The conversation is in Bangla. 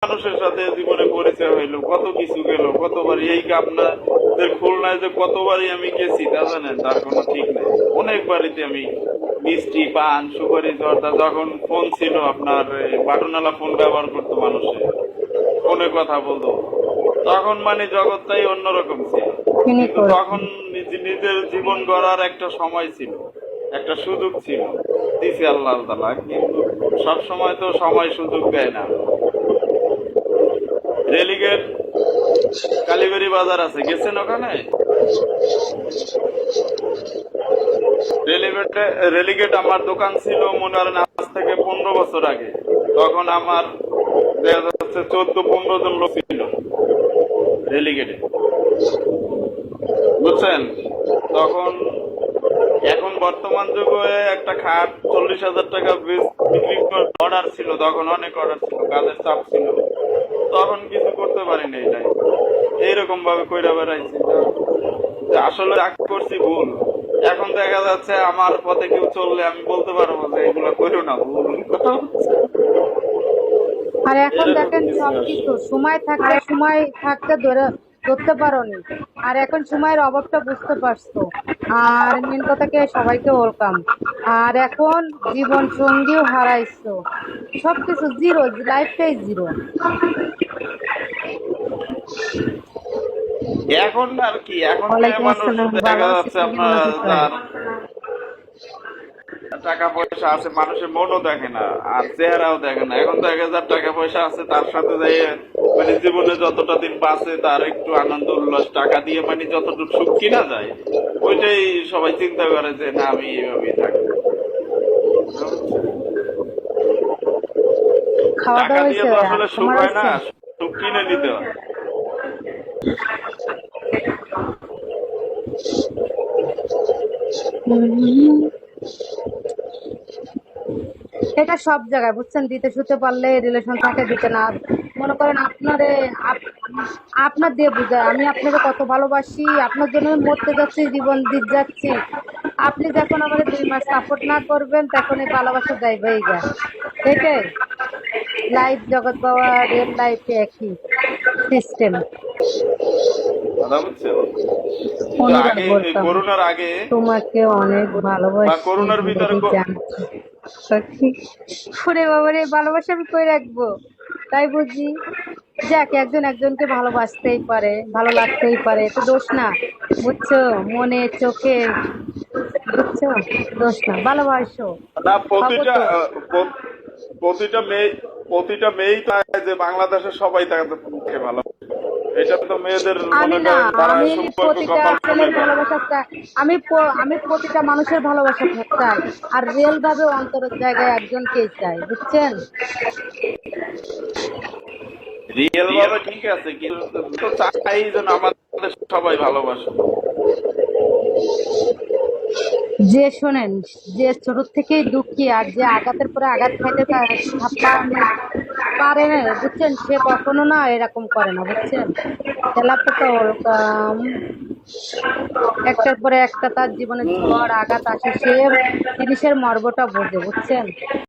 মানুষের সাথে জীবনে পরিচয় হইলো, কত কিছু গেল, কতবার এই আপনাদের খুলনায় যে কতবারই আমি গেছি তা জানেন, তার কোনো ঠিক নেই। অনেক বাড়িতে আমি মিষ্টি, পান, সুপারি, জর্দা, যখন ফোন ছিল আপনার বাটনওয়ালা ফোন ব্যবহার করতো মানুষে, ফোনে কথা বলতো, তখন মানে জগৎটাই অন্যরকম ছিল। কিন্তু তখন নিজের জীবন গড়ার একটা সময় ছিল, একটা সুযোগ ছিল, দিছে আল্লাহ তাআলা। কিন্তু সব সময় তো সময় সুযোগ দেয় না। রেলিগেট কালীবাড়ি বাজার আছে, গেছেন ওখানে? রেলিগেট আমার দোকান ছিল মনে করেন আজ থেকে 15 বছর আগে। তখন আমার দেখা যাচ্ছে 14-15 জন লোক ছিল রেলিগেটে, বুঝছেন? তখন এখন বর্তমান যুগে একটা খাট 40,000 টাকা বিক্রি অর্ডার ছিল, তখন অনেক অর্ডার ছিল, কাজের চাপ ছিল, তখন কিছু করতে পারিনি। এটাই এইরকম ভাবে কইরা বেড়াইছি যে আসলে যা করছি ভুল। এখন দেখা যাচ্ছে আমার পথে কেউ চললে আমি বলতে পারবো যে এগুলো করো না, ভুল কথা হচ্ছে। আর এখন এরকম দেখেন কিছু সবকিছু সময় থাকতে ধরতে পারোনি, আর এখন সময়ের অভাবটা বুঝতে পারছো। আর মেন কথা কি, সবাইকে ওয়েলকাম। আর এখন জীবন সঙ্গীও হারাইছো, সবকিছু জিরো, লাইফটাই জিরো। এখন আর কি, এখন মেয়ে ওয়ালাইকুম মানুষ আসসালাম, ভালো দেখা আছি, যাচ্ছে তুমি কেমন আপনার আছো? যার টাকা পয়সা আছে মানুষের মনও দেখে না আর চেহারাও দেখে না। এখন দেখা যার টাকা পয়সা আছে তার সাথে যাই মানে জীবনে যতটা দিন বাঁচে তার একটু আনন্দ উল্লাস টাকা দিয়ে মানে যতটুকু সুখ কিনা যায়, ওইটাই সবাই চিন্তা করে যে না আমি এইভাবেই থাকবো। খাওয়া টাকা দাওয়া দিয়ে হয়েছে? তো আসলে সুখ তোমার হয় না, হয়েছে? সুখ কিনে নিতে হয়। এটা সব জায়গায় বুঝছেন, দিতে শুতে পারলে রিলেশন থাকে, দিতে না মনে করেন আপনার দিয়ে বুঝায় আমি আপনাকে কত ভালোবাসি, আপনার জন্য আমি মরতে যাচ্ছি, জীবন দিতে যাচ্ছি। আপনি যখন আমাদের 2 মাস সাপোর্ট না করবেন তখন এই ভালোবাসা যাইবেই গা। এটাই লাইফ, জগৎ বাবা, রিয়েল লাইফে একই সিস্টেম। কথা বুঝছেন? কিন্তু অনুরাগ আগে বলতাম, করোনার আগে তোমাকে অনেক বা ভালোবাসি করোনার ভিতরে যদি জানতো। সত্যি ওরে বাবারে, ভালোবাসা আমি কই রাখবো, তাই বুঝি। যাক, একজন একজনকে ভালোবাসতেই পারে, ভালো লাগতেই পারে, তো দোষ না। বুঝছো, মনে চোখে, বুঝছো, দোষ না, ভালোবাসো, না, হবো প্রতিটা তো। প্রতিটা মেয়ে, প্রতিটা মেয়েই চায় যে বাংলাদেশের সবাই তাকে ভালো। এটা তো মেয়েদের আমি মনে না, করেন তারা আমি সৌভাগ্য প্রতিটা কপাল মনে ছেলের করে। ভালোবাসা চাই। আমি প্রতিটা মানুষের ভালোবাসা চাই, আর রিয়েল ভাবে অন্তরের জায়গায় একজনকেই চাই, বুঝছেন। রিয়েল ভাবে ঠিক আছে, কিন্তু তো চাই যেন আমাদের সবাই ভালোবাসে। যে শোনেন, যে ছোট থেকেই দুঃখী আর যে আঘাতের পরে আঘাত খাইতে পারে না, বুঝছেন, সে কখনো না এরকম করে না, বুঝছেন। তেলাপোকা ওরকম একটার পরে একটা তার জীবনে ঝড় আঘাত আসে, সে জিনিসের মর্মটা বোঝে, বুঝছেন।